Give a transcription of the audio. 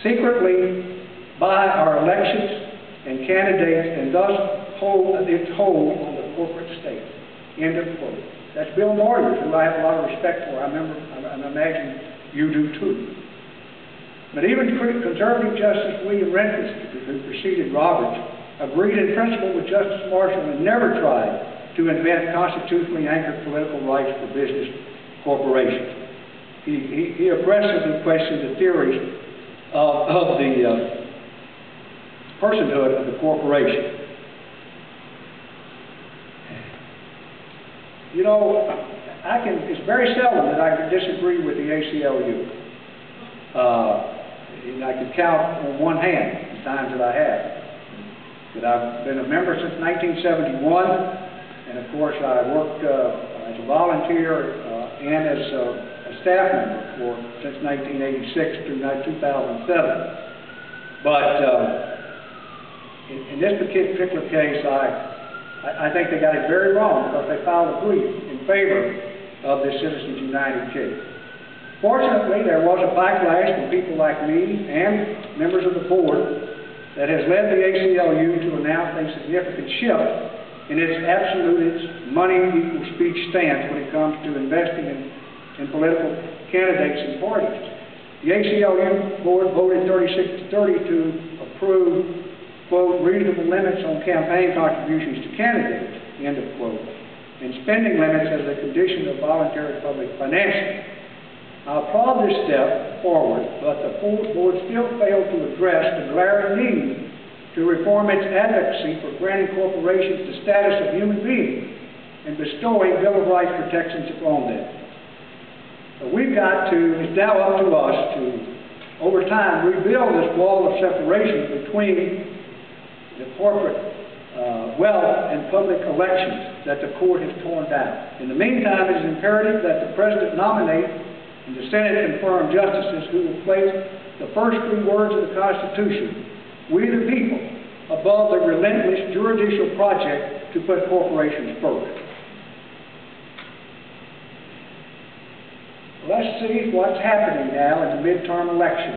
secretly buy our elections and candidates and thus hold its hold on the corporate state. End of quote. That's Bill Moyers, who I have a lot of respect for. I imagine you do too. But even conservative Justice William Rehnquist, who preceded Roberts, agreed in principle with Justice Marshall and never tried to invent constitutionally anchored political rights for business corporations. He aggressively questioned the theories of the personhood of the corporation. You know, it's very seldom that I can disagree with the ACLU. And I can count on one hand the times that I have. But I've been a member since 1971, and of course I worked as a volunteer and as a staff member since 1986 through 2007. But in this particular case, I think they got it very wrong because they filed a brief in favor of this Citizens United case. Fortunately, there was a backlash from people like me and members of the board that has led the ACLU to announce a significant shift in its absolute money equals speech stance when it comes to investing in political candidates and parties. The ACLU board voted 36-30 to approve, quote, reasonable limits on campaign contributions to candidates, end of quote, and spending limits as a condition of voluntary public financing. I applaud this step forward, but the board still failed to address the glaring need to reform its advocacy for granting corporations the status of human beings and bestowing Bill of Rights protections upon them. So it's now up to us to, over time, rebuild this wall of separation between the corporate wealth and public elections that the court has torn down. In the meantime, it is imperative that the President nominate and the Senate confirm justices who will place the first three words of the Constitution, "We the people," above the relentless judicial project to put corporations first. Let's see what's happening now in the midterm election.